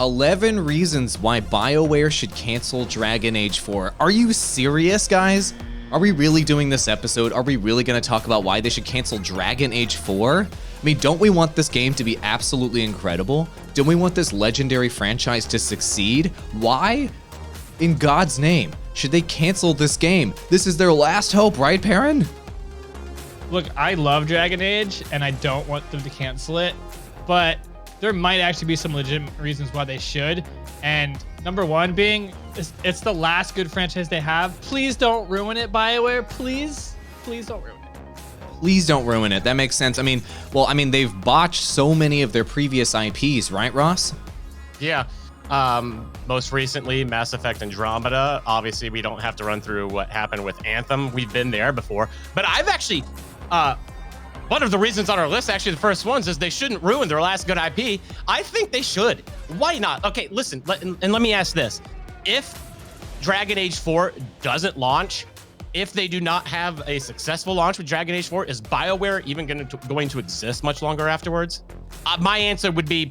11 reasons why Bioware should cancel Dragon Age 4. Are you serious, guys? Are we really doing this episode? Are we really going to talk about why they should cancel Dragon Age 4? I mean, don't we want this game to be absolutely incredible? Don't we want this legendary franchise to succeed? Why, in God's name, should they cancel this game? This is their last hope, right, Perrin? Look, I love Dragon Age, and I don't want them to cancel it, but there might actually be some legitimate reasons why they should. And number one being, it's the last good franchise they have. Please don't ruin it, Bioware. Please don't ruin it. Please don't ruin it. That makes sense. I mean, they've botched so many of their previous IPs, right, Ross? Yeah. Most recently, Mass Effect Andromeda. Obviously, we don't have to run through what happened with Anthem. We've been there before. But I've actually, one of the reasons on our list, actually the first ones, is they shouldn't ruin their last good IP. I think they should. Why not? Okay, listen, and let me ask this. If Dragon Age 4 doesn't launch, if they do not have a successful launch with Dragon Age 4, is BioWare even going to exist much longer afterwards? My answer would be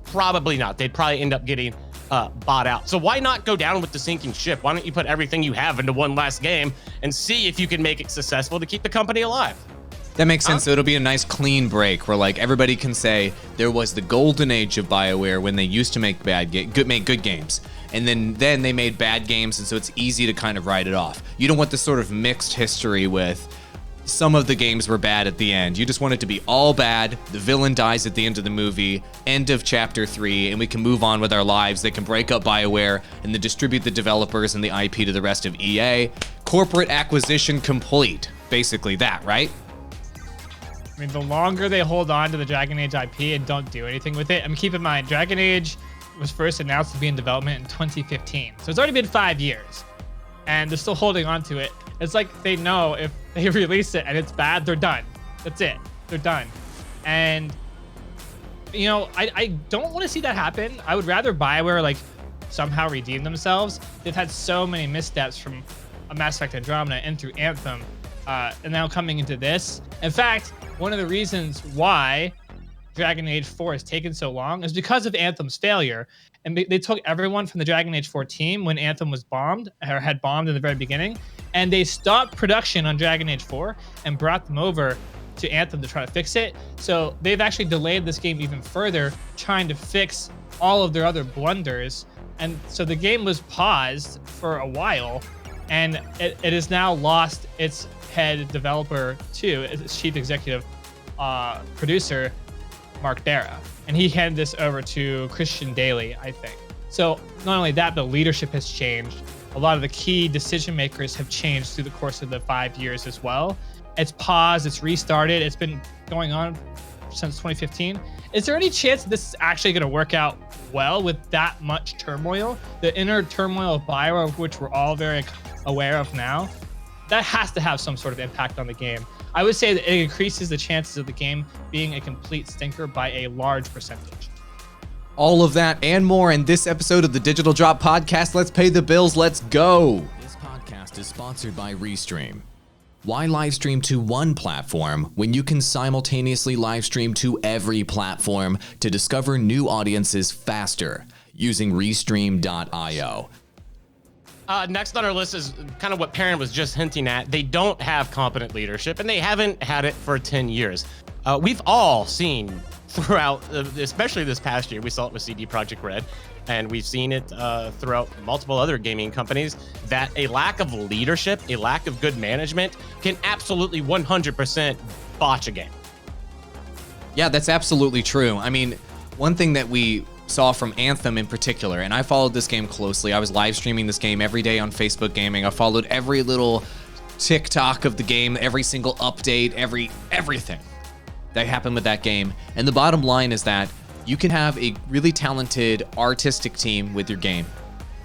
probably not. They'd probably end up getting bought out. So why not go down with the sinking ship? Why don't you put everything you have into one last game and see if you can make it successful to keep the company alive? That makes sense. So it'll be a nice clean break where like everybody can say there was the golden age of BioWare when they used to make good games. And then they made bad games, and so it's easy to kind of write it off. You don't want this sort of mixed history with some of the games were bad at the end. You just want it to be all bad. The villain dies at the end of the movie, end of chapter 3, and we can move on with our lives. They can break up BioWare and then distribute the developers and the IP to the rest of EA. Corporate acquisition complete. Basically that, right? I mean, the longer they hold on to the Dragon Age IP and don't do anything with it, I mean, keep in mind, Dragon Age was first announced to be in development in 2015. So it's already been 5 years, and they're still holding on to it. It's like they know if they release it and it's bad, they're done. That's it. They're done. And, you know, I don't want to see that happen. I would rather BioWare, like, somehow redeem themselves. They've had so many missteps from Mass Effect Andromeda and through Anthem, and now coming into this. In fact, one of the reasons why Dragon Age 4 has taken so long is because of Anthem's failure. And they took everyone from the Dragon Age 4 team when Anthem was bombed, or had bombed in the very beginning, and they stopped production on Dragon Age 4 and brought them over to Anthem to try to fix it. So they've actually delayed this game even further, trying to fix all of their other blunders. And so the game was paused for a while, and it has now lost its head developer too, its chief executive producer, Mark Darrah, and he handed this over to Christian Daly, I think. So not only that, but leadership has changed. A lot of the key decision makers have changed through the course of the 5 years as well. It's paused, it's restarted, it's been going on since 2015. Is there any chance that this is actually going to work out well with that much turmoil? The inner turmoil of Bioware, of which we're all very aware of now, that has to have some sort of impact on the game. I would say that it increases the chances of the game being a complete stinker by a large percentage. All of that and more in this episode of the Digital Drop Podcast. Let's pay the bills. Let's go. This podcast is sponsored by Restream. Why live stream to one platform when you can simultaneously live stream to every platform to discover new audiences faster using Restream.io? Next on our list is kind of what Perrin was just hinting at. They don't have competent leadership, and they haven't had it for 10 years. We've all seen throughout, especially this past year, we saw it with CD Projekt Red, and we've seen it throughout multiple other gaming companies, that a lack of leadership, a lack of good management can absolutely 100% botch a game. Yeah, that's absolutely true. I mean, one thing that we saw from Anthem in particular, and I followed this game closely. I was live streaming this game every day on Facebook Gaming. I followed every little TikTok of the game, every single update, everything that happened with that game. And the bottom line is that you can have a really talented artistic team with your game.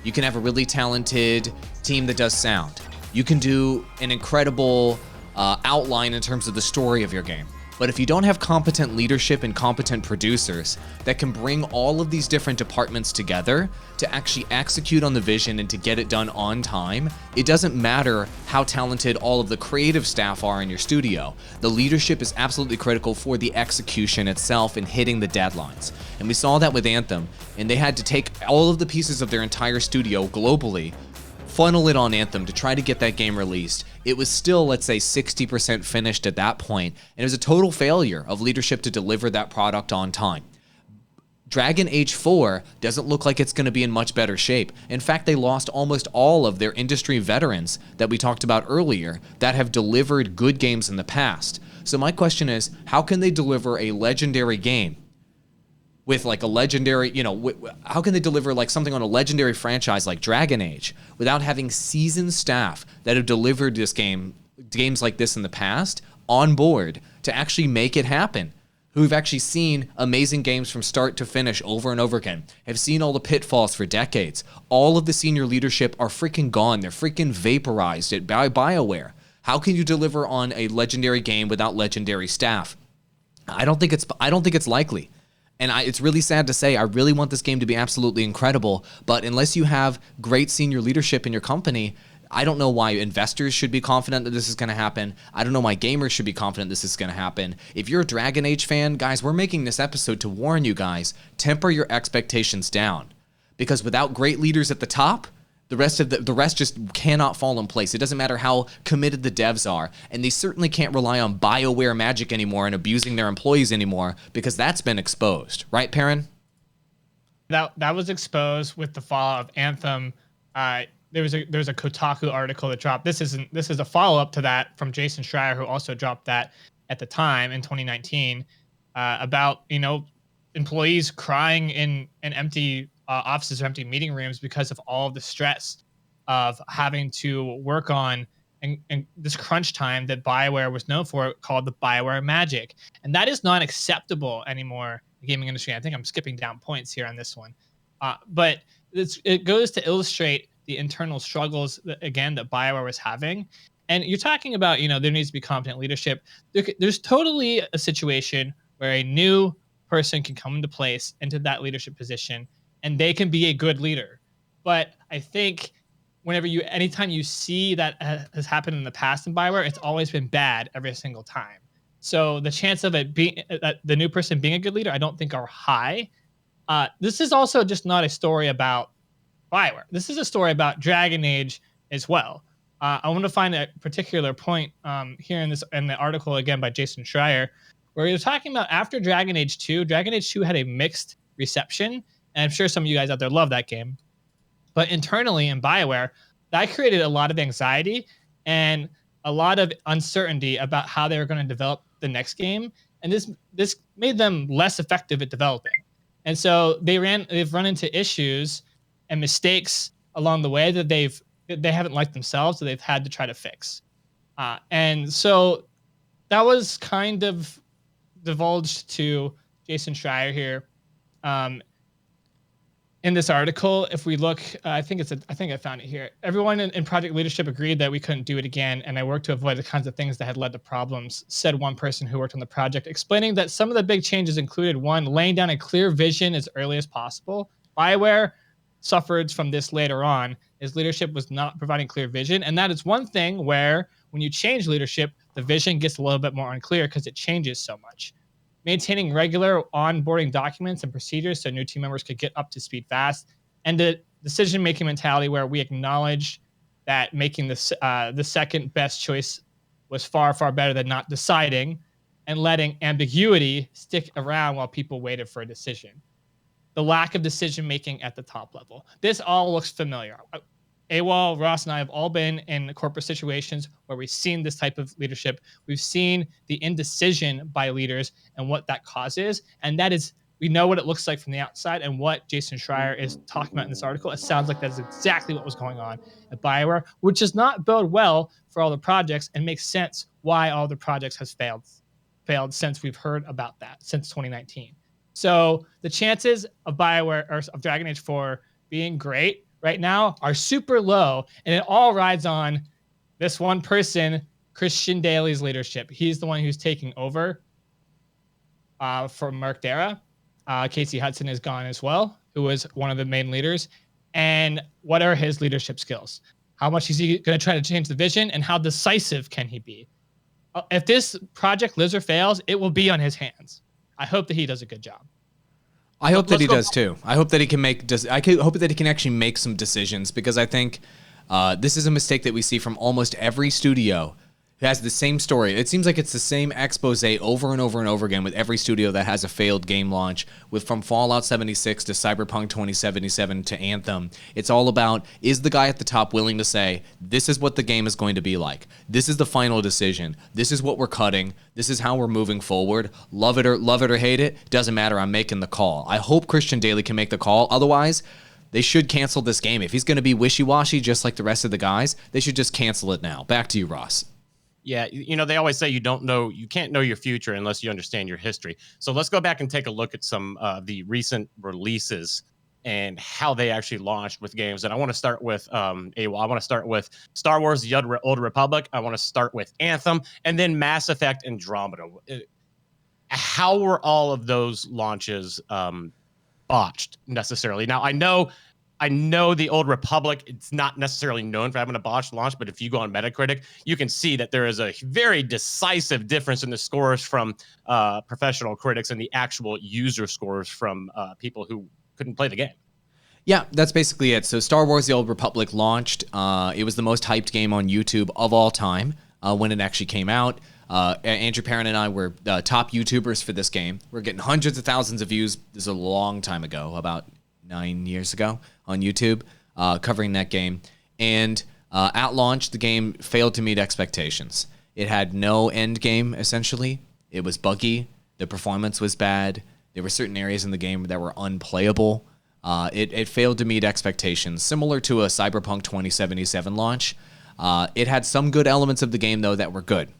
You can have a really talented team that does sound. You can do an incredible outline in terms of the story of your game. But if you don't have competent leadership and competent producers that can bring all of these different departments together to actually execute on the vision and to get it done on time, it doesn't matter how talented all of the creative staff are in your studio. The leadership is absolutely critical for the execution itself and hitting the deadlines. And we saw that with Anthem. and they had to take all of the pieces of their entire studio globally, funnel it on Anthem to try to get that game released. It was still, let's say, 60% finished at that point, and it was a total failure of leadership to deliver that product on time. Dragon Age 4 doesn't look like it's going to be in much better shape. In fact, they lost almost all of their industry veterans that we talked about earlier that have delivered good games in the past. So my question is, how can they deliver a legendary game with like a legendary, how can they deliver like something on a legendary franchise like Dragon Age without having seasoned staff that have delivered games like this in the past on board to actually make it happen? Who've actually seen amazing games from start to finish over and over again, have seen all the pitfalls for decades. All of the senior leadership are freaking gone. They're freaking vaporized at Bioware. How can you deliver on a legendary game without legendary staff? I don't think it's likely. And it's really sad to say, I really want this game to be absolutely incredible, but unless you have great senior leadership in your company, I don't know why investors should be confident that this is going to happen. I don't know why gamers should be confident this is going to happen. If you're a Dragon Age fan, guys, we're making this episode to warn you guys, temper your expectations down. Because without great leaders at the top, the rest just cannot fall in place. It doesn't matter how committed the devs are. And they certainly can't rely on Bioware magic anymore and abusing their employees anymore, because that's been exposed. Right, Perrin? That was exposed with the fallout of Anthem. There was a Kotaku article that dropped. This is a follow-up to that from Jason Schreier, who also dropped that at the time in 2019, about employees crying in empty offices or empty meeting rooms because of all of the stress of having to work on and this crunch time that Bioware was known for, called the Bioware magic, and that is not acceptable anymore in the gaming industry. I think I'm skipping down points here on this one, but it goes to illustrate the internal struggles that Bioware was having. And you're talking about, there needs to be competent leadership. There's totally a situation where a new person can come into place into that leadership position and they can be a good leader. But I think anytime you see that has happened in the past in Bioware, it's always been bad every single time. So the chance of it being the new person being a good leader, I don't think are high. This is also just not a story about Bioware. This is a story about Dragon Age as well. I want to find a particular point here in the article again by Jason Schreier, where he was talking about after Dragon Age 2. Dragon Age 2 had a mixed reception, and I'm sure some of you guys out there love that game. But internally in Bioware, that created a lot of anxiety and a lot of uncertainty about how they were going to develop the next game, and this made them less effective at developing. And so they've run into issues and mistakes along the way that they haven't liked themselves, so they've had to try to fix. And so that was kind of divulged to Jason Schreier here in this article. If we look, I think I found it here. Everyone in project leadership agreed that we couldn't do it again, and I worked to avoid the kinds of things that had led to problems, said one person who worked on the project, explaining that some of the big changes included, one, laying down a clear vision as early as possible. Bioware suffered from this later on, as leadership was not providing clear vision. And that is one thing where when you change leadership, the vision gets a little bit more unclear because it changes so much. Maintaining regular onboarding documents and procedures so new team members could get up to speed fast, and the decision-making mentality where we acknowledge that making the second best choice was far, far better than not deciding, and letting ambiguity stick around while people waited for a decision. The lack of decision-making at the top level. This all looks familiar. AWOL, Ross, and I have all been in corporate situations where we've seen this type of leadership. We've seen the indecision by leaders and what that causes. And that is, we know what it looks like from the outside, and what Jason Schreier is talking about in this article. It sounds like that's exactly what was going on at Bioware, which does not bode well for all the projects, and makes sense why all the projects has failed since we've heard about that, since 2019. So the chances of Bioware or of Dragon Age 4 being great right now are super low, and it all rides on this one person, Christian Daly's leadership. He's the one who's taking over from Mark Darrah. Casey Hudson is gone as well, who was one of the main leaders. And what are his leadership skills? How much is he going to try to change the vision, and how decisive can he be? If this project lives or fails, it will be on his hands. I hope that he does a good job. I hope that let's he go does too. I hope that he can hope that he can actually make some decisions, because I think this is a mistake that we see from almost every studio who has the same story. It seems like it's the same expose over and over and over again with every studio that has a failed game launch, with from Fallout 76 to Cyberpunk 2077 to Anthem. It's all about, is the guy at the top willing to say, this is what the game is going to be like. This is the final decision. This is what we're cutting. This is how we're moving forward. Love it or hate it, doesn't matter. I'm making the call. I hope Christian Daly can make the call. Otherwise, they should cancel this game. If he's going to be wishy-washy just like the rest of the guys, they should just cancel it now. Back to you, Ross. Yeah, they always say you can't know your future unless you understand your history. So let's go back and take a look at some of the recent releases and how they actually launched with games. And I want to start with I want to start with Star Wars: The Old Republic. I want to start with Anthem, and then Mass Effect Andromeda. How were all of those launches botched necessarily? Now, I know the Old Republic, it's not necessarily known for having a botched launch, but if you go on Metacritic, you can see that there is a very decisive difference in the scores from professional critics and the actual user scores from people who couldn't play the game. Yeah, that's basically it. So Star Wars: The Old Republic launched. It was the most hyped game on YouTube of all time when it actually came out. Andrew Perrin and I were top YouTubers for this game. We're getting hundreds of thousands of views. This is a long time ago, about 9 years ago on YouTube, covering that game. And at launch, the game failed to meet expectations. It had no end game, essentially. It was buggy. The performance was bad. There were certain areas in the game that were unplayable. It failed to meet expectations, similar to a Cyberpunk 2077 launch. It had some good elements of the game, though, that were good.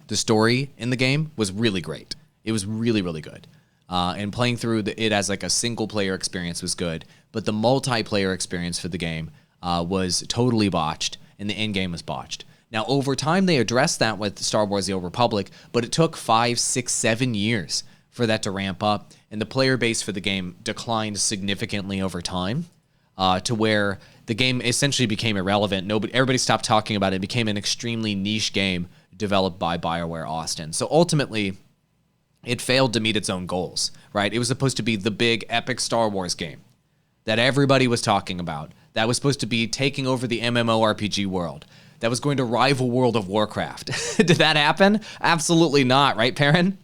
The story in the game was really great. It was really, really good. And playing through it as like a single-player experience was good. But the multiplayer experience for the game was totally botched, and the end game was botched. Now, over time, they addressed that with Star Wars: The Old Republic, but it took 5, 6, 7 years for that to ramp up, and the player base for the game declined significantly over time to where the game essentially became irrelevant. Everybody stopped talking about it. It became an extremely niche game developed by Bioware Austin. So ultimately, it failed to meet its own goals, right? It was supposed to be the big epic Star Wars game that everybody was talking about, that was supposed to be taking over the MMORPG world, that was going to rival World of Warcraft. Did that happen? Absolutely not, right, Perrin?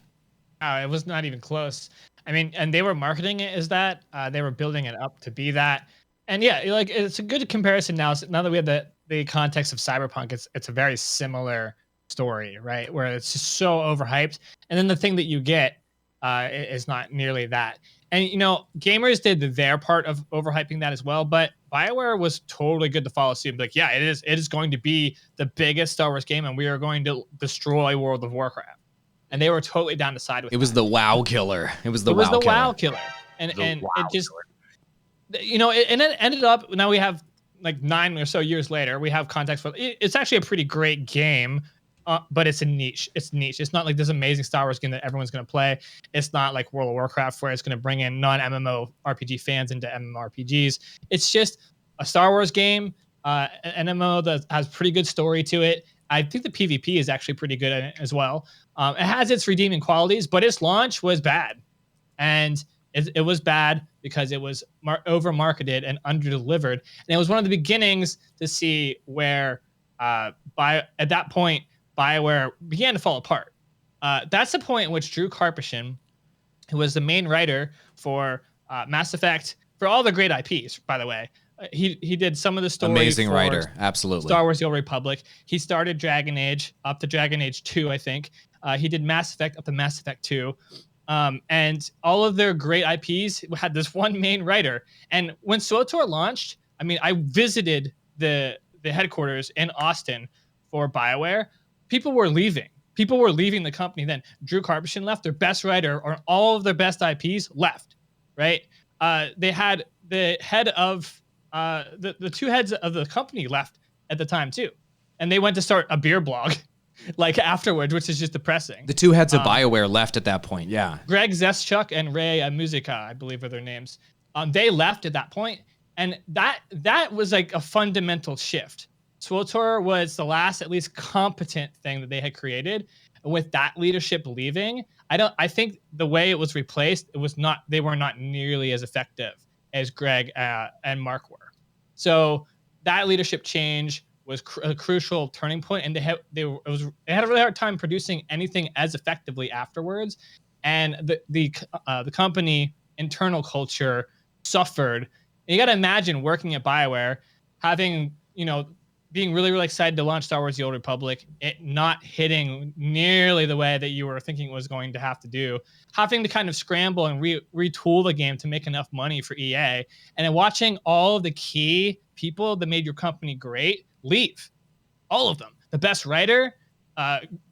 It was not even close. I mean, and they were marketing it as that. They were building it up to be that. And yeah, like it's a good comparison now. Now that we have the context of Cyberpunk, it's a very similar story, right? Where it's just so overhyped, and then the thing that you get is not nearly that. And gamers did their part of overhyping that as well, but Bioware was totally good to follow suit. Like, yeah, it is going to be the biggest Star Wars game, and we are going to destroy World of Warcraft. And they were totally down to side with it. It was the WoW killer. It was the WoW killer. And it just and it ended up, now we have like 9 or so years later, we have context for it's actually a pretty great game. But it's a niche. It's niche. It's not like this amazing Star Wars game that everyone's going to play. It's not like World of Warcraft where it's going to bring in non-MMO RPG fans into MMORPGs. It's just a Star Wars game, an MMO that has pretty good story to it. I think the PvP is actually pretty good in it as well. It has its redeeming qualities, but its launch was bad. And it was bad because it was over-marketed and under-delivered. And it was one of the beginnings to see where at that point, Bioware began to fall apart. That's the point in which Drew Karpyshyn, who was the main writer for Mass Effect, for all the great IPs, by the way, he did some of the story. Amazing writer, absolutely. Star Wars: The Old Republic. He started Dragon Age up to Dragon Age 2, I think. He did Mass Effect up to Mass Effect 2. And all of their great IPs had this one main writer. And when SWTOR launched, I mean, I visited the headquarters in Austin for Bioware. People were leaving. People were leaving the company then. Drew Karpyshyn left. Their best writer or all of their best IPs left, right? They had the head of the two heads of the company left at the time too. And they went to start a beer blog like afterwards, which is just depressing. The two heads of Bioware left at that point, yeah. Greg Zeschuk and Ray Musica, I believe are their names. They left at that point, and that was like a fundamental shift. SWTOR was the last, at least competent thing that they had created. And with that leadership leaving, I think the way it was replaced, they were not nearly as effective as Greg and Mark were. So that leadership change was a crucial turning point, and they had a really hard time producing anything as effectively afterwards. And the company internal culture suffered. And you got to imagine working at Bioware, having being really, really excited to launch Star Wars: The Old Republic, it not hitting nearly the way that you were thinking it was going to have to do, having to kind of scramble and retool the game to make enough money for EA, and then watching all of the key people that made your company great leave, all of them. The best writer,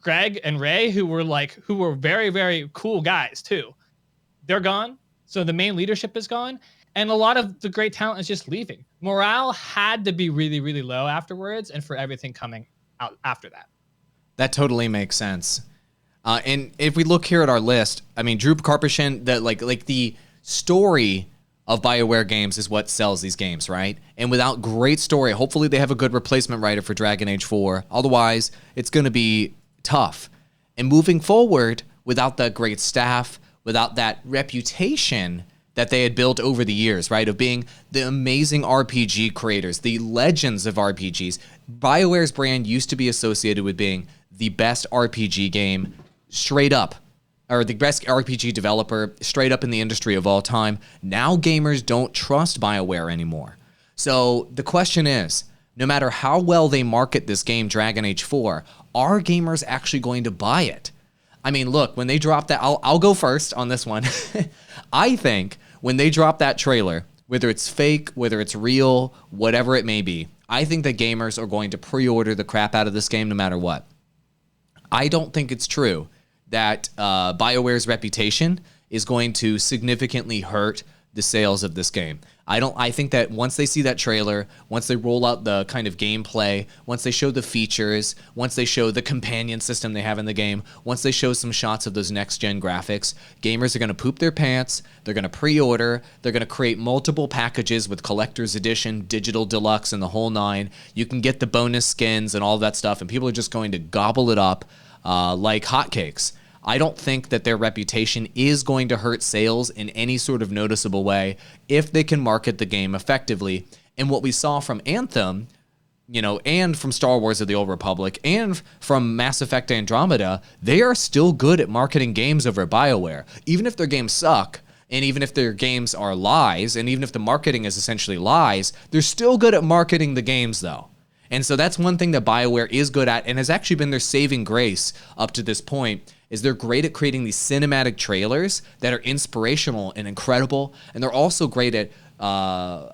Greg and Ray, who were very, very cool guys too, they're gone. So the main leadership is gone. And a lot of the great talent is just leaving. Morale had to be really, really low afterwards, and for everything coming out after that. That totally makes sense. And if we look here at our list, I mean, Drew Karpyshyn, the story of Bioware games is what sells these games, right? And without great story, hopefully they have a good replacement writer for Dragon Age 4. Otherwise, it's going to be tough. And moving forward, without that great staff, without that reputation that they had built over the years, right, of being the amazing RPG creators, the legends of RPGs. BioWare's brand used to be associated with being the best RPG game straight up, or the best RPG developer straight up in the industry of all time. Now gamers don't trust BioWare anymore. So the question is, no matter how well they market this game, Dragon Age 4, are gamers actually going to buy it? I mean, look, when they drop that, I'll go first on this one. I think when they drop that trailer, whether it's fake, whether it's real, whatever it may be, I think that gamers are going to pre-order the crap out of this game no matter what. I don't think it's true that BioWare's reputation is going to significantly hurt the sales of this game. I think that once they see that trailer, once they roll out the kind of gameplay, once they show the features, once they show the companion system they have in the game, once they show some shots of those next-gen graphics, gamers are going to poop their pants, they're going to pre-order, they're going to create multiple packages with Collector's Edition, Digital Deluxe, and the whole nine. You can get the bonus skins and all that stuff, and people are just going to gobble it up like hotcakes. I don't think that their reputation is going to hurt sales in any sort of noticeable way if they can market the game effectively. And what we saw from Anthem, and from Star Wars of the Old Republic, and from Mass Effect Andromeda, they are still good at marketing games over at BioWare. Even if their games suck, and even if their games are lies, and even if the marketing is essentially lies, they're still good at marketing the games, though. And so that's one thing that BioWare is good at, and has actually been their saving grace up to this point, is they're great at creating these cinematic trailers that are inspirational and incredible, and they're also great at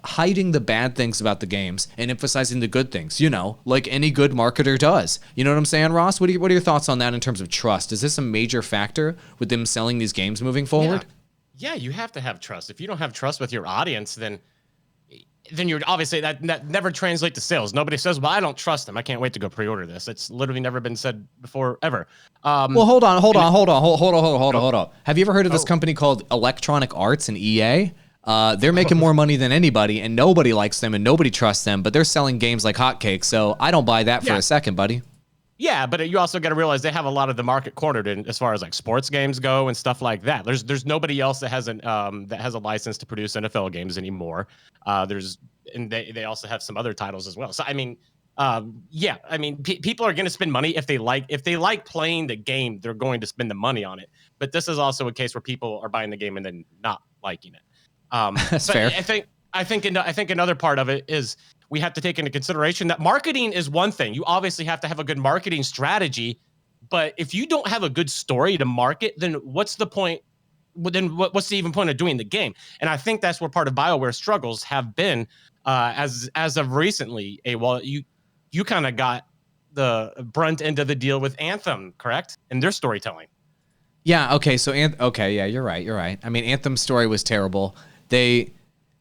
hiding the bad things about the games and emphasizing the good things, like any good marketer does. You know what I'm saying, Ross? What are your thoughts on that in terms of trust? Is this a major factor with them selling these games moving forward? Yeah, you have to have trust. If you don't have trust with your audience, then you're obviously that never translates to sales. Nobody says, well, I don't trust them. I can't wait to go pre-order this. It's literally never been said before, ever. Well, hold on. Have you ever heard of this company called Electronic Arts and EA? They're making more money than anybody, and nobody likes them and nobody trusts them, but they're selling games like hotcakes. So I don't buy that for a second, buddy. Yeah, but you also got to realize they have a lot of the market cornered in as far as like sports games go and stuff like that. There's nobody else that has a license to produce NFL games anymore. They also have some other titles as well. So I mean, people are going to spend money if they like playing the game, they're going to spend the money on it. But this is also a case where people are buying the game and then not liking it. That's fair. I think another part of it is we have to take into consideration that marketing is one thing. You obviously have to have a good marketing strategy, but if you don't have a good story to market, then what's the point? Then what's the even point of doing the game? And I think that's where part of BioWare's struggles have been as of recently. You kind of got the brunt end of the deal with Anthem, correct? And their storytelling. Yeah. Okay. So yeah, you're right. I mean, Anthem's story was terrible. The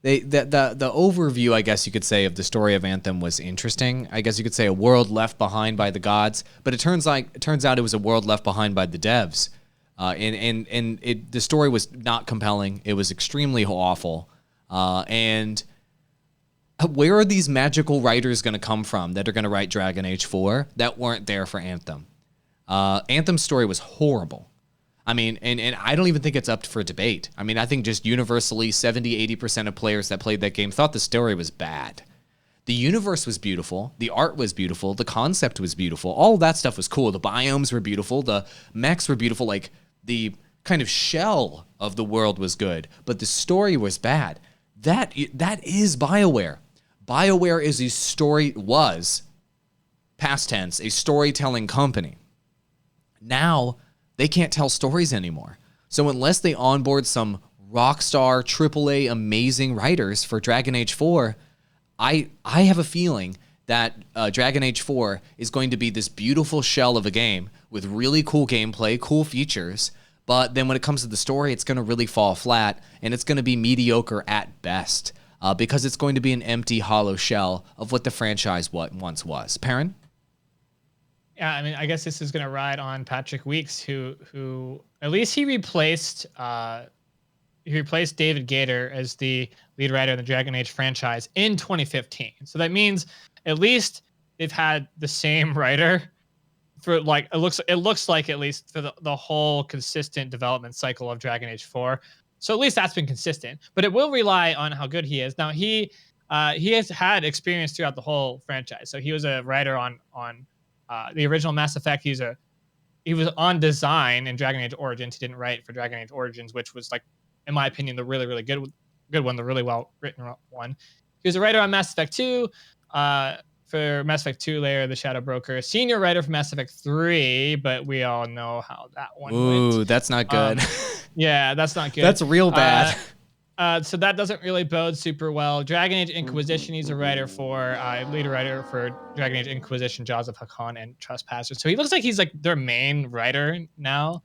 overview, I guess you could say, of the story of Anthem was interesting. I guess you could say a world left behind by the gods, but it turns out it was a world left behind by the devs. The story was not compelling. It was extremely awful. And where are these magical writers going to come from that are going to write Dragon Age 4 that weren't there for Anthem? Anthem's story was horrible. I mean, and I don't even think it's up for debate. I mean, I think just universally 70-80% of players that played that game thought the story was bad. The universe was beautiful. The art was beautiful. The concept was beautiful. All of that stuff was cool. The biomes were beautiful. The mechs were beautiful. Like, the kind of shell of the world was good, but the story was bad. That is BioWare. BioWare was, past tense, a storytelling company. Now, they can't tell stories anymore. So unless they onboard some rockstar, AAA, amazing writers for Dragon Age 4, I have a feeling that Dragon Age 4 is going to be this beautiful shell of a game with really cool gameplay, cool features, but then when it comes to the story, it's going to really fall flat, and it's going to be mediocre at best, because it's going to be an empty, hollow shell of what the franchise once was. Perrin? Yeah, I mean, I guess this is going to ride on Patrick Weeks, who at least he replaced David Gator as the lead writer in the Dragon Age franchise in 2015. So that means at least they've had the same writer for, like, it looks like at least for the whole consistent development cycle of Dragon Age 4. So at least that's been consistent. But it will rely on how good he is. Now he has had experience throughout the whole franchise. So he was a writer on the original Mass Effect. He was on design in Dragon Age Origins. He didn't write for Dragon Age Origins, which was, like, in my opinion, the really, really good one, the really well written one. He was a writer on Mass Effect 2, for Mass Effect 2 Layer of the Shadow Broker, senior writer for Mass Effect 3, but we all know how that one went. Ooh, that's not good. Yeah, that's not good. That's real bad. So that doesn't really bode super well. Dragon Age Inquisition, he's a writer for, lead writer for Dragon Age Inquisition, Jaws of Hakkon, and Trespassers. So he looks like he's, like, their main writer now.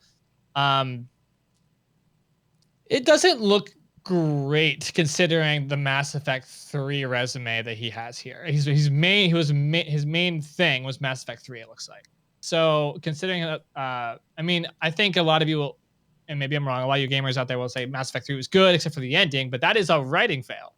It doesn't look great considering the Mass Effect 3 resume that he has here. His main thing was Mass Effect 3, it looks like. So considering that, I mean, I think a lot of you will, and maybe I'm wrong, a lot of you gamers out there will say Mass Effect 3 was good except for the ending, but that is a writing fail.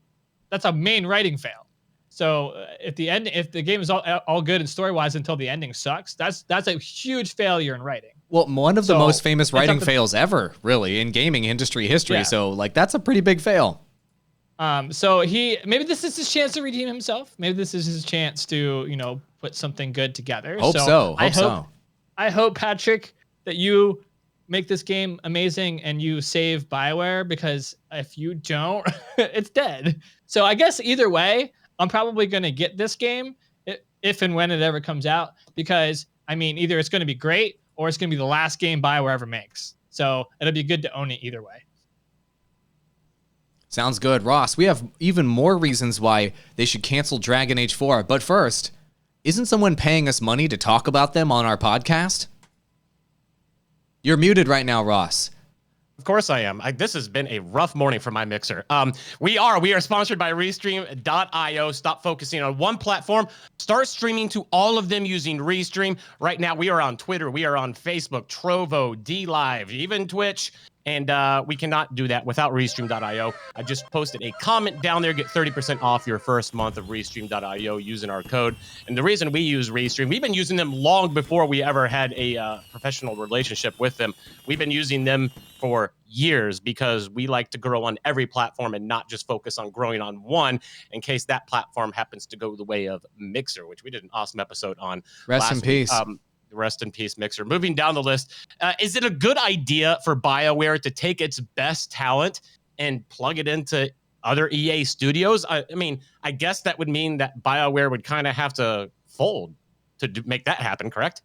That's a main writing fail. So if the game is all good and story-wise until the ending sucks, that's a huge failure in writing. Well, one of the most famous writing fails ever, really, in gaming industry history. Yeah. So, like, that's a pretty big fail. So maybe this is his chance to redeem himself. Maybe this is his chance to, put something good together. Hope so. I hope, Patrick, that you make this game amazing and you save BioWare, because if you don't, it's dead. So I guess either way, I'm probably going to get this game if and when it ever comes out, because, I mean, either it's going to be great or it's going to be the last game BioWare ever makes. So it'll be good to own it either way. Sounds good. Ross, we have even more reasons why they should cancel Dragon Age 4. But first, isn't someone paying us money to talk about them on our podcast? You're muted right now, Ross. Of course I am. This has been a rough morning for my mixer. We are sponsored by Restream.io. Stop focusing on one platform. Start streaming to all of them using Restream. Right now, we are on Twitter. We are on Facebook, Trovo, DLive, even Twitch. And we cannot do that without Restream.io. I just posted a comment down there. Get 30% off your first month of Restream.io using our code. And the reason we use Restream, we've been using them long before we ever had a professional relationship with them. We've been using them for years because we like to grow on every platform and not just focus on growing on one in case that platform happens to go the way of Mixer, which we did an awesome episode on. Rest in peace. Rest in peace, Mixer. Moving down the list, is it a good idea for BioWare to take its best talent and plug it into other EA studios? I mean, I guess that would mean that BioWare would kind of have to fold to make that happen, correct?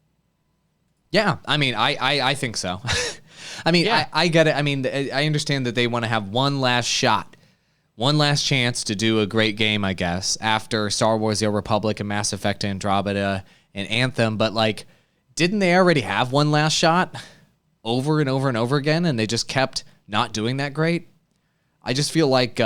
Yeah, I mean, I think so. I mean, yeah. I get it. I mean, I understand that they want to have one last shot, one last chance to do a great game, I guess, after Star Wars: The Old Republic and Mass Effect Andromeda and Anthem, but, like, didn't they already have one last shot over and over and over again, and they just kept not doing that great? I just feel like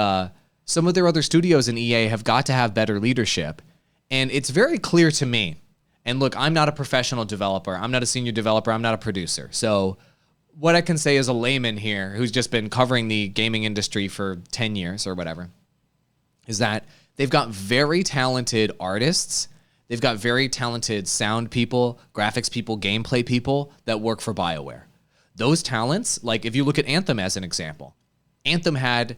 some of their other studios in EA have got to have better leadership. And it's very clear to me, and look, I'm not a professional developer. I'm not a senior developer. I'm not a producer. So what I can say as a layman here who's just been covering the gaming industry for 10 years or whatever is that they've got very talented artists. They've got very talented sound people, graphics people, gameplay people that work for BioWare. those talents, like if you look at Anthem as an example, Anthem had,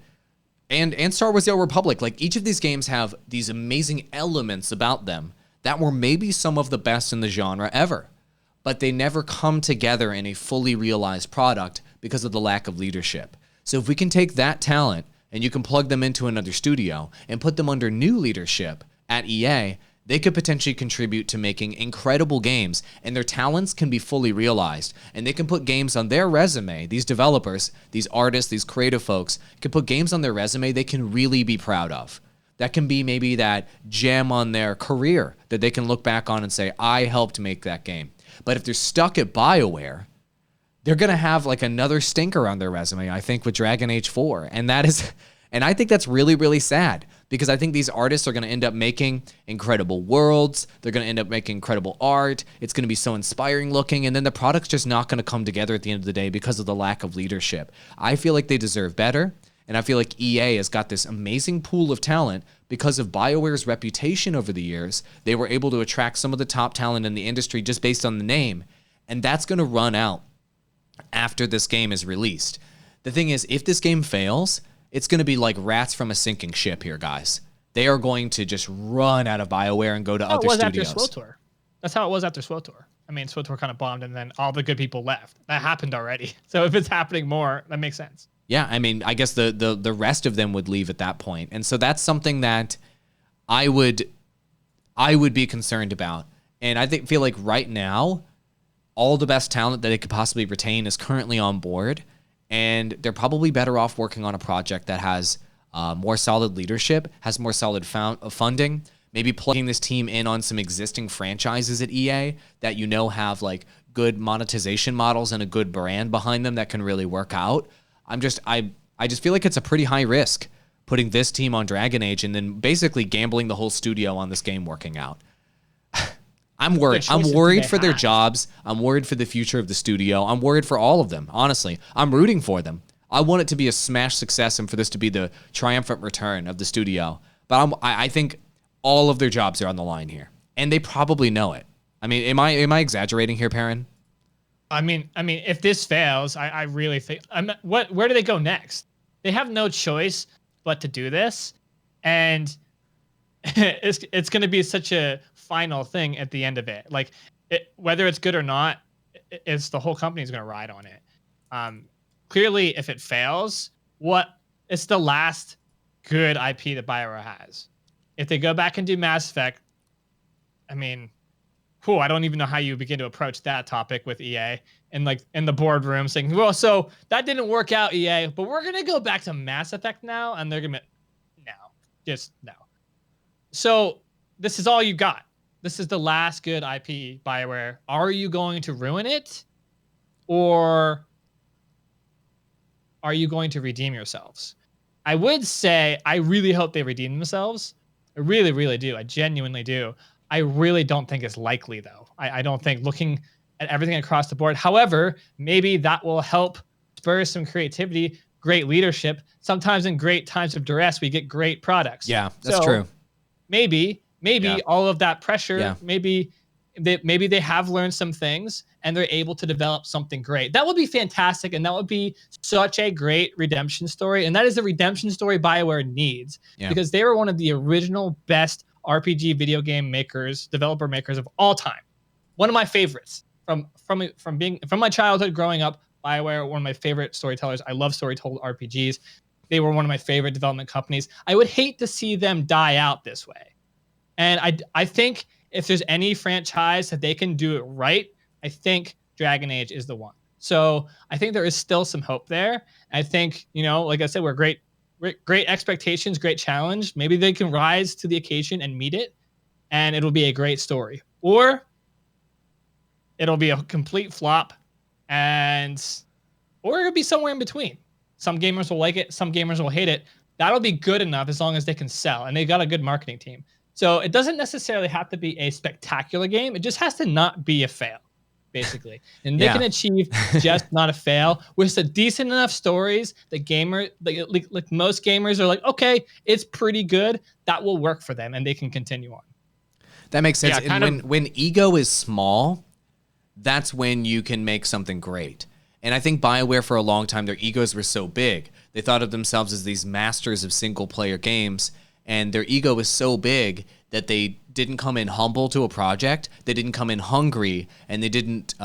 and Star Wars: The Old Republic, like each of these games have these amazing elements about them that were maybe some of the best in the genre ever, but they never come together in a fully realized product because of the lack of leadership. So if we can take that talent and you can plug them into another studio and put them under new leadership at EA, they could potentially contribute to making incredible games, and their talents can be fully realized. And they can put games on their resume. These developers, these artists, these creative folks can put games on their resume they can really be proud of. That can be maybe that gem on their career that they can look back on and say, I helped make that game. But if they're stuck at Bioware, they're going to have like another stinker on their resume, I think, with Dragon Age 4. And I think that's really, really sad, because I think these artists are going to end up making incredible worlds. They're going to end up making incredible art. It's going to be so inspiring looking. And then the product's just not going to come together at the end of the day because of the lack of leadership. I feel like they deserve better. And I feel like EA has got this amazing pool of talent because of BioWare's reputation over the years. They were able to attract some of the top talent in the industry just based on the name. And that's going to run out after this game is released. The thing is, if this game fails, it's going to be like rats from a sinking ship here, guys. They are going to just run out of BioWare and go to other studios. After SWTOR. That's how it was after SWTOR. I mean, SWTOR kind of bombed, and then all the good people left. That happened already. So if it's happening more, that makes sense. Yeah, I mean, I guess the rest of them would leave at that point. And so that's something that I would be concerned about. And I feel like right now, all the best talent that they could possibly retain is currently on board. And they're probably better off working on a project that has more solid leadership, has more solid funding, maybe plugging this team in on some existing franchises at EA that have like good monetization models and a good brand behind them that can really work out. I just feel like it's a pretty high risk putting this team on Dragon Age and then basically gambling the whole studio on this game working out. I'm worried. I'm worried for their jobs. I'm worried for the future of the studio. I'm worried for all of them, honestly. I'm rooting for them. I want it to be a smash success and for this to be the triumphant return of the studio. But I think all of their jobs are on the line here, and they probably know it. I mean, am I exaggerating here, Perrin? I mean, if this fails, I really think where do they go next? They have no choice but to do this, and it's going to be such a final thing at the end of it. Like, whether it's good or not, it's the whole company's going to ride on it. Clearly, if it fails, it's the last good IP that Bioware has. If they go back and do Mass Effect, I mean, I don't even know how you begin to approach that topic with EA and like in the boardroom saying, well, so that didn't work out, EA, but we're going to go back to Mass Effect now. And they're going to no. So this is all you got. This is the last good IP, Bioware. Are you going to ruin it? Or are you going to redeem yourselves? I would say I really hope they redeem themselves. I really, really do. I genuinely do. I really don't think it's likely, though. I don't think, looking at everything across the board. However, maybe that will help spur some creativity, great leadership. Sometimes in great times of duress, we get great products. Yeah, that's true. Maybe all of that pressure, maybe they have learned some things and they're able to develop something great. That would be fantastic, and that would be such a great redemption story. And that is the redemption story BioWare needs, because they were one of the original best RPG video game developer makers of all time. One of my favorites from my childhood growing up. BioWare, one of my favorite storytellers. I love story-told RPGs. They were one of my favorite development companies. I would hate to see them die out this way. And I think if there's any franchise that they can do it right, I think Dragon Age is the one. So I think there is still some hope there. I think, like I said, we're great expectations, great challenge. Maybe they can rise to the occasion and meet it, and it'll be a great story. Or it'll be a complete flop, or it'll be somewhere in between. Some gamers will like it, some gamers will hate it. That'll be good enough as long as they can sell, and they've got a good marketing team. So it doesn't necessarily have to be a spectacular game. It just has to not be a fail, basically. And they can achieve just not a fail with some decent enough stories that like most gamers are like, okay, it's pretty good. That will work for them, and they can continue on. That makes sense. And when ego is small, that's when you can make something great. And I think BioWare, for a long time, their egos were so big. They thought of themselves as these masters of single-player games, and their ego was so big that they didn't come in humble to a project, they didn't come in hungry, and they didn't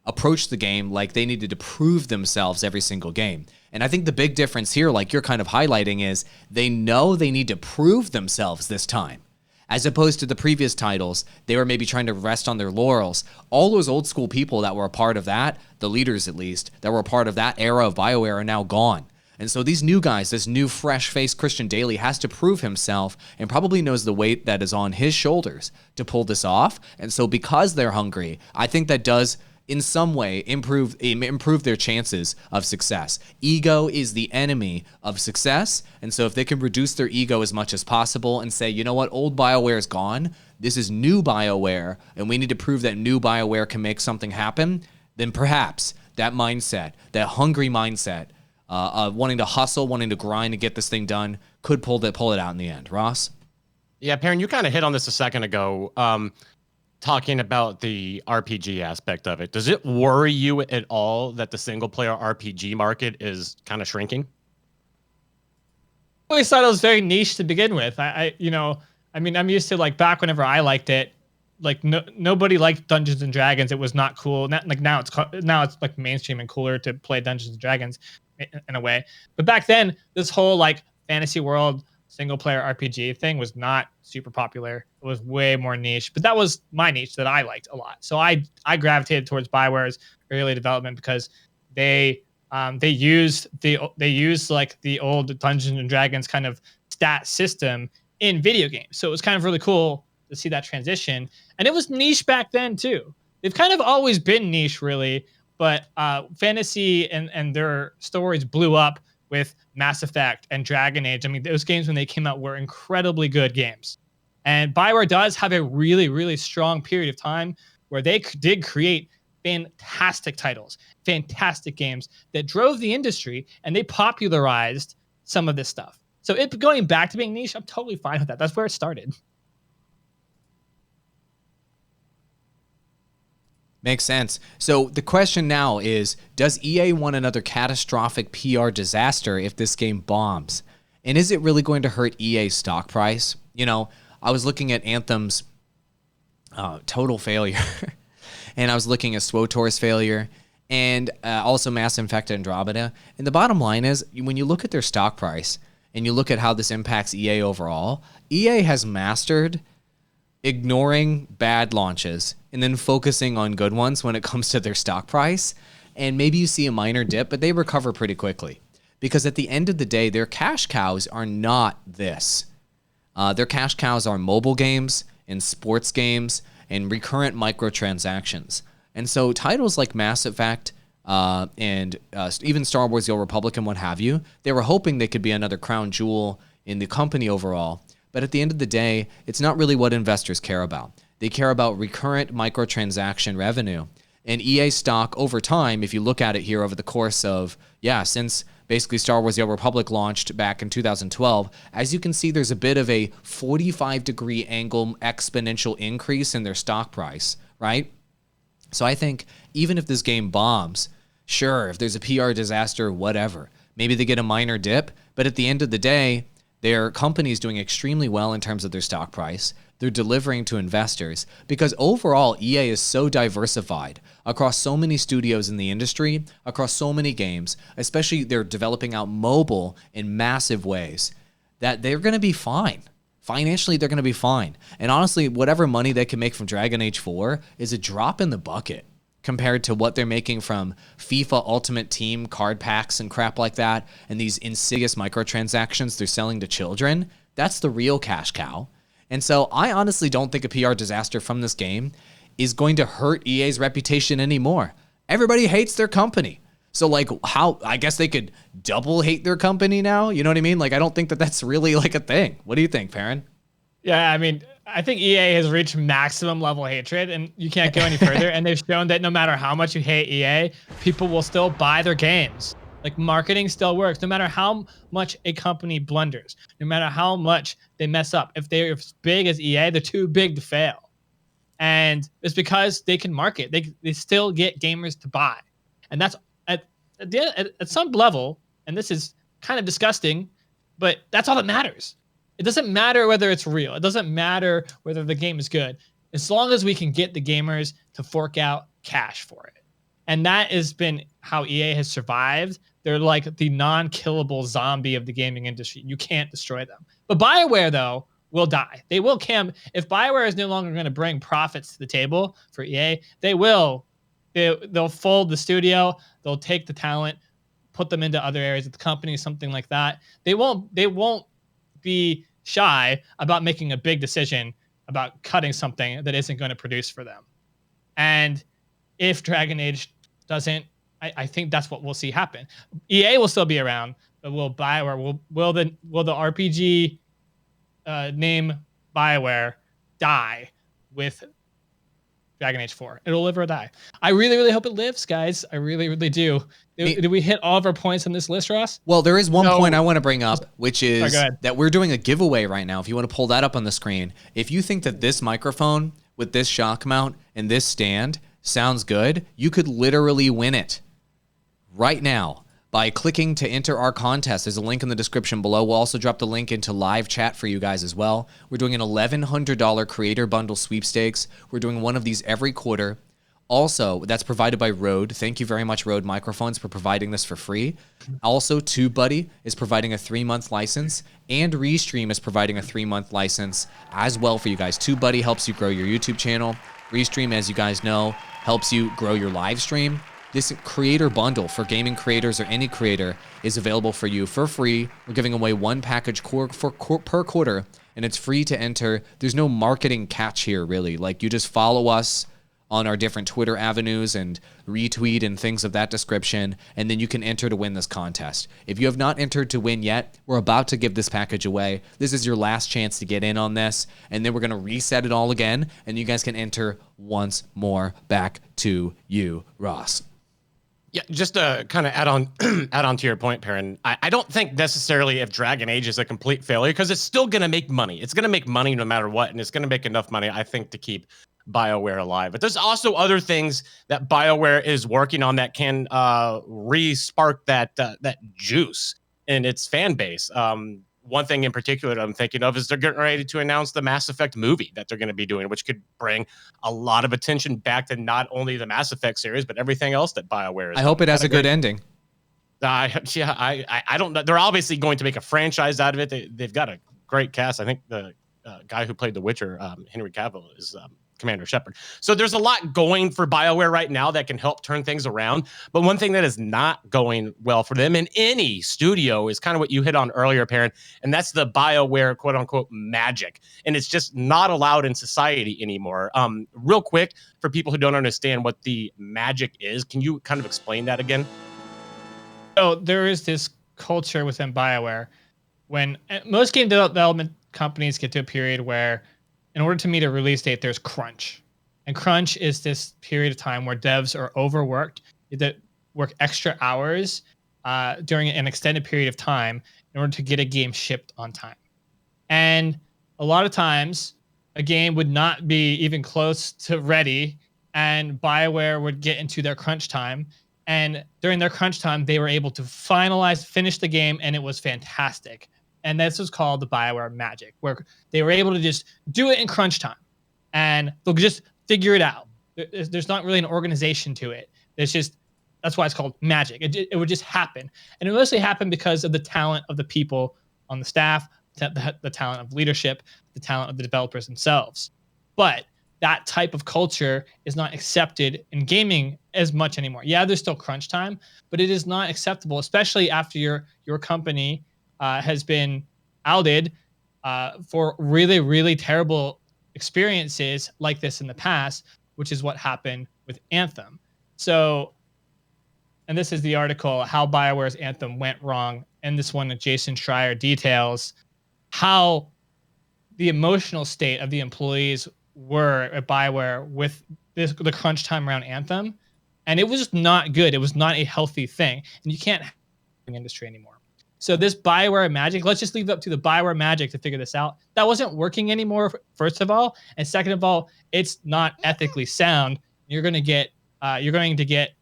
approach the game like they needed to prove themselves every single game. And I think the big difference here, like you're kind of highlighting, is they know they need to prove themselves this time. As opposed to the previous titles, they were maybe trying to rest on their laurels. All those old school people that were a part of that, the leaders at least, that were a part of that era of BioWare are now gone. And so these new guys, this new fresh-faced Christian Daly has to prove himself and probably knows the weight that is on his shoulders to pull this off. And so because they're hungry, I think that does in some way improve their chances of success. Ego is the enemy of success, and so if they can reduce their ego as much as possible and say, you know what, old BioWare is gone, this is new BioWare, and we need to prove that new BioWare can make something happen, then perhaps that mindset, that hungry mindset, of wanting to hustle, wanting to grind to get this thing done, could pull it out in the end. Ross? Yeah, Perrin, you kind of hit on this a second ago. Talking about the RPG aspect of it. Does it worry you at all that the single player RPG market is kind of shrinking? I always thought it was very niche to begin with. I'm used to, like, back whenever I liked it, like nobody liked Dungeons and Dragons. It was not cool. Now it's like mainstream and cooler to play Dungeons and Dragons in a way. But back then, this whole like fantasy world single player RPG thing was not super popular. It was way more niche, but that was my niche that I liked a lot. So I gravitated towards BioWare's early development because they used like the old Dungeons and Dragons kind of stat system in video games. So it was kind of really cool to see that transition. And it was niche back then too. They've kind of always been niche really, but fantasy and their stories blew up with Mass Effect and Dragon Age. I mean, those games when they came out were incredibly good games. And BioWare does have a really, really strong period of time where they did create fantastic titles, fantastic games that drove the industry, and they popularized some of this stuff. So it going back to being niche, I'm totally fine with that. That's where it started. Makes sense. So the question now is, does EA want another catastrophic PR disaster if this game bombs? And is it really going to hurt EA's stock price? You know, I was looking at Anthem's total failure, and I was looking at SWTOR's failure, and also Mass Effect Andromeda. And the bottom line is, when you look at their stock price, and you look at how this impacts EA overall, EA has mastered ignoring bad launches and then focusing on good ones when it comes to their stock price. And maybe you see a minor dip, but they recover pretty quickly. Because at the end of the day, their cash cows are not this. Their cash cows are mobile games and sports games and recurrent microtransactions. And so titles like Mass Effect and even Star Wars The Old Republic and what have you, they were hoping they could be another crown jewel in the company overall. But at the end of the day, it's not really what investors care about. They care about recurrent microtransaction revenue. And EA stock over time, if you look at it here over the course of, since basically Star Wars The Old Republic launched back in 2012, as you can see, there's a bit of a 45-degree angle exponential increase in their stock price, right? So I think even if this game bombs, sure, if there's a PR disaster, whatever, maybe they get a minor dip, but at the end of the day, their company is doing extremely well in terms of their stock price. They're delivering to investors because overall EA is so diversified across so many studios in the industry, across so many games, especially they're developing out mobile in massive ways, that they're going to be fine. Financially, they're going to be fine. And honestly, whatever money they can make from Dragon Age 4 is a drop in the bucket compared to what they're making from FIFA Ultimate Team card packs and crap like that, and these insidious microtransactions they're selling to children. That's the real cash cow. And so I honestly don't think a PR disaster from this game is going to hurt EA's reputation anymore. Everybody hates their company. So like I guess they could double hate their company now? You know what I mean? Like I don't think that that's really like a thing. What do you think, Perrin? Yeah, I mean, I think EA has reached maximum level hatred, and you can't go any further. And they've shown that no matter how much you hate EA, people will still buy their games. Like marketing still works, no matter how much a company blunders, no matter how much they mess up. If they're as big as EA, they're too big to fail. And it's because they can market. They still get gamers to buy. And that's at some level, and this is kind of disgusting, but that's all that matters. It doesn't matter whether it's real. It doesn't matter whether the game is good, as long as we can get the gamers to fork out cash for it. And that has been how EA has survived. They're like the non-killable zombie of the gaming industry. You can't destroy them. But BioWare, though, will die. They will camp. If BioWare is no longer going to bring profits to the table for EA, they will. They'll fold the studio. They'll take the talent, put them into other areas of the company, something like that. They won't be shy about making a big decision about cutting something that isn't going to produce for them. And if Dragon Age doesn't, I think that's what we'll see happen. EA will still be around, but will BioWare will the RPG name BioWare die with Dragon Age 4? It'll live or die. I really, really hope it lives, guys. I really, really do. Did we hit all of our points on this list, Ross? Well, there is one point I want to bring up, which is go that we're doing a giveaway right now. If you want to pull that up on the screen, if you think that this microphone with this shock mount and this stand sounds good, you could literally win it right now by clicking to enter our contest. There's a link in the description below. We'll also drop the link into live chat for you guys as well. We're doing an $1,100 creator bundle sweepstakes. We're doing one of these every quarter. Also, that's provided by Rode. Thank you very much, Rode Microphones, for providing this for free. Also, TubeBuddy is providing a 3-month license, and Restream is providing a 3-month license as well for you guys. TubeBuddy helps you grow your YouTube channel. Restream, as you guys know, helps you grow your live stream. This creator bundle for gaming creators or any creator is available for you for free. We're giving away one package per quarter, and it's free to enter. There's no marketing catch here, really. Like, you just follow us on our different Twitter avenues and retweet and things of that description, and then you can enter to win this contest. If you have not entered to win yet, we're about to give this package away. This is your last chance to get in on this, and then we're going to reset it all again, and you guys can enter once more. Back to you, Ross. Yeah, just to kind of add on to your point, Perrin, I don't think necessarily if Dragon Age is a complete failure, because it's still going to make money. It's going to make money no matter what, and it's going to make enough money, I think, to keep BioWare alive. But there's also other things that BioWare is working on that can re-spark that juice in its fan base. One thing in particular that I'm thinking of is they're getting ready to announce the Mass Effect movie that they're going to be doing, which could bring a lot of attention back to not only the Mass Effect series, but everything else that BioWare is. I hope it has a good ending. I don't know. They're obviously going to make a franchise out of it. They've got a great cast. I think the guy who played The Witcher, Henry Cavill, is Commander Shepard. So there's a lot going for BioWare right now that can help turn things around. But one thing that is not going well for them in any studio is kind of what you hit on earlier, Perrin, and that's the BioWare quote unquote magic. And it's just not allowed in society anymore. Real quick, for people who don't understand what the magic is, can you kind of explain that again? So there is this culture within BioWare when most game development companies get to a period where in order to meet a release date, there's crunch. And crunch is this period of time where devs are overworked. They work extra hours during an extended period of time in order to get a game shipped on time. And a lot of times, a game would not be even close to ready, and BioWare would get into their crunch time. And during their crunch time, they were able to finish the game, and it was fantastic. And this was called the BioWare magic, where they were able to just do it in crunch time, and they'll just figure it out. There's not really an organization to it. That's why it's called magic. It would just happen, and it mostly happened because of the talent of the people on the staff, the talent of leadership, the talent of the developers themselves. But that type of culture is not accepted in gaming as much anymore. Yeah, there's still crunch time, but it is not acceptable, especially after your company has been outed for really, really terrible experiences like this in the past, which is what happened with Anthem. So, and this is the article, How BioWare's Anthem Went Wrong. And this one, Jason Schreier details how the emotional state of the employees were at BioWare with the crunch time around Anthem. And it was just not good. It was not a healthy thing. And you can't have the industry anymore. So this BioWare magic, let's just leave it up to the BioWare magic to figure this out. That wasn't working anymore, first of all. And second of all, it's not ethically sound. You're going to get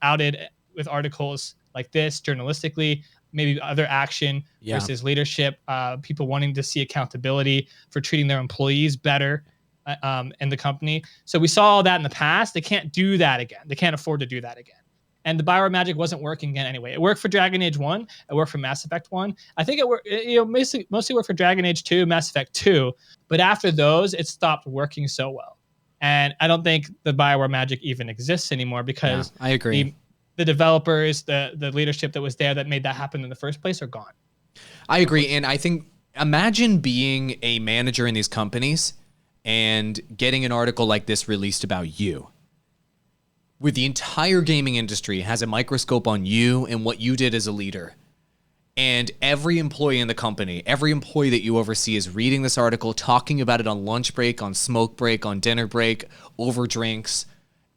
outed with articles like this journalistically, maybe other action versus leadership, people wanting to see accountability for treating their employees better in the company. So we saw all that in the past. They can't do that again. They can't afford to do that again. And the Bioware magic wasn't working again anyway. It worked for Dragon Age 1. It worked for Mass Effect 1. I think it worked, mostly worked for Dragon Age 2, Mass Effect 2. But after those, it stopped working so well. And I don't think the Bioware magic even exists anymore because I agree. The developers, the leadership that was there that made that happen in the first place are gone. I agree. And I think, imagine being a manager in these companies and getting an article like this released about you, where the entire gaming industry has a microscope on you and what you did as a leader. And every employee in the company, every employee that you oversee is reading this article, talking about it on lunch break, on smoke break, on dinner break, over drinks.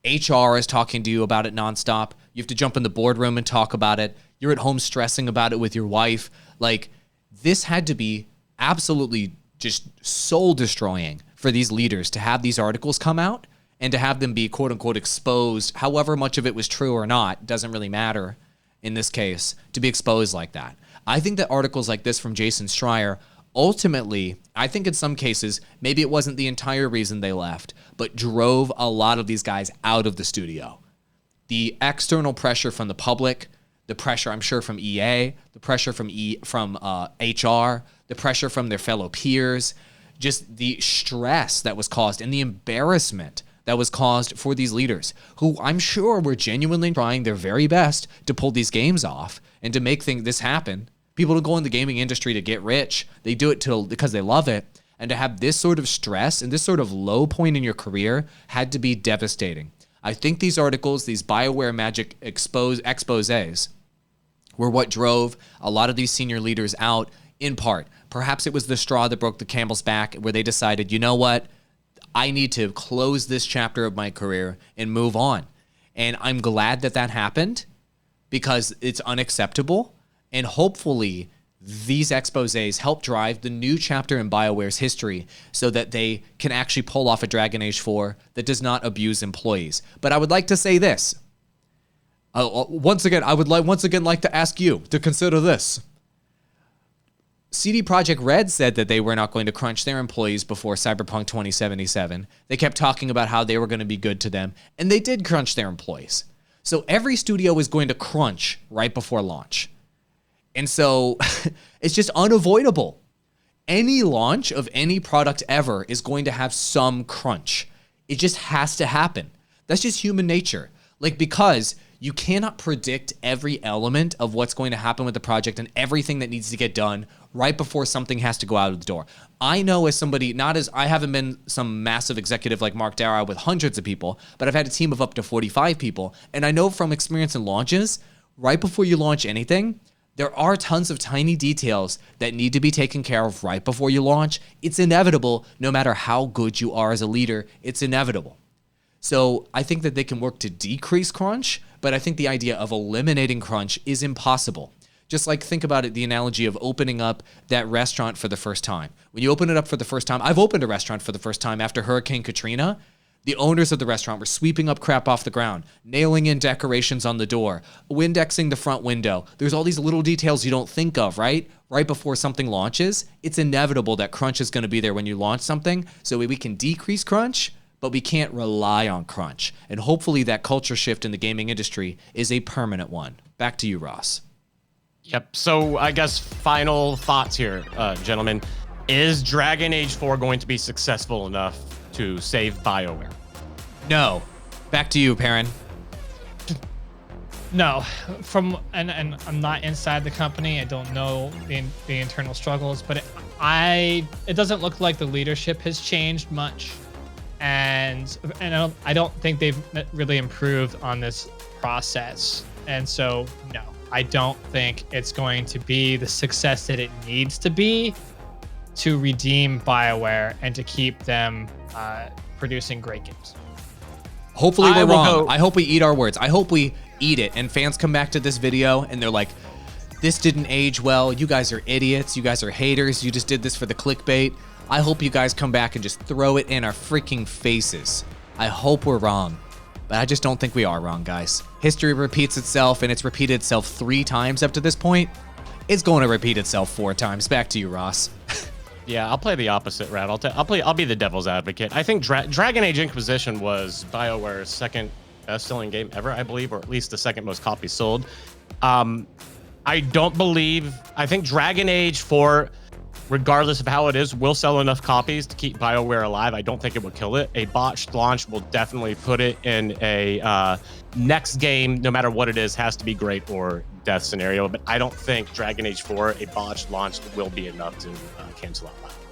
HR is talking to you about it nonstop. You have to jump in the boardroom and talk about it. You're at home stressing about it with your wife. Like, this had to be absolutely just soul destroying for these leaders to have these articles come out and to have them be quote unquote exposed, however much of it was true or not, doesn't really matter in this case, to be exposed like that. I think that articles like this from Jason Schreier, ultimately, I think in some cases, maybe it wasn't the entire reason they left, but drove a lot of these guys out of the studio. The external pressure from the public, the pressure, I'm sure, from EA, the pressure from HR, the pressure from their fellow peers, just the stress that was caused and the embarrassment that was caused for these leaders who I'm sure were genuinely trying their very best to pull these games off and to make this happen. People don't go in the gaming industry to get rich. They do it because they love it. And to have this sort of stress and this sort of low point in your career had to be devastating. I think these articles, these Bioware magic exposés, were what drove a lot of these senior leaders out in part. Perhaps it was the straw that broke the camel's back where they decided, you know what? I need to close this chapter of my career and move on. And I'm glad that that happened because it's unacceptable. And hopefully these exposés help drive the new chapter in BioWare's history so that they can actually pull off a Dragon Age 4 that does not abuse employees. But I would like to say this. Once again, I would like to ask you to consider this. CD Projekt Red said that they were not going to crunch their employees before Cyberpunk 2077. They kept talking about how they were going to be good to them, and they did crunch their employees. So every studio is going to crunch right before launch. And so it's just unavoidable. Any launch of any product ever is going to have some crunch. It just has to happen. That's just human nature. Because you cannot predict every element of what's going to happen with the project and everything that needs to get done right before something has to go out of the door. I know as somebody, I haven't been some massive executive like Mark Darrah with hundreds of people, but I've had a team of up to 45 people. And I know from experience in launches, right before you launch anything, there are tons of tiny details that need to be taken care of right before you launch. It's inevitable, no matter how good you are as a leader, it's inevitable. So I think that they can work to decrease crunch, but I think the idea of eliminating crunch is impossible. Just like think about it, the analogy of opening up that restaurant for the first time. When you open it up for the first time, I've opened a restaurant for the first time after Hurricane Katrina. The owners of the restaurant were sweeping up crap off the ground, nailing in decorations on the door, Windexing the front window. There's all these little details you don't think of, right? Right before something launches, it's inevitable that crunch is going to be there when you launch something. So we can decrease crunch, but we can't rely on crunch. And hopefully that culture shift in the gaming industry is a permanent one. Back to you, Ross. Yep. So I guess final thoughts here, gentlemen. Is Dragon Age 4 going to be successful enough to save BioWare? No. Back to you, Perrin. No, and I'm not inside the company. I don't know the internal struggles, but it doesn't look like the leadership has changed much, and I don't think they've really improved on this process. And so no, I don't think it's going to be the success that it needs to be to redeem BioWare and to keep them producing great games. Hopefully we're wrong. I hope we eat our words. I hope we eat it and fans come back to this video and they're like, this didn't age well. You guys are idiots. You guys are haters. You just did this for the clickbait. I hope you guys come back and just throw it in our freaking faces. I hope we're wrong. but I just don't think we are wrong, guys. History repeats itself, and it's repeated itself 3 times up to this point. It's going to repeat itself 4 times. Back to you, Ross. Yeah, I'll play the opposite route. I'll be the devil's advocate. I think Dragon Age Inquisition was BioWare's second best-selling game ever, I believe, or at least the second most copies sold. I think Dragon Age 4, regardless of how it is, will sell enough copies to keep BioWare alive. I don't think it will kill it. A botched launch will definitely put it in a next game, no matter what it is, has to be great or death scenario. But I don't think Dragon Age 4, a botched launch, will be enough to cancel out BioWare.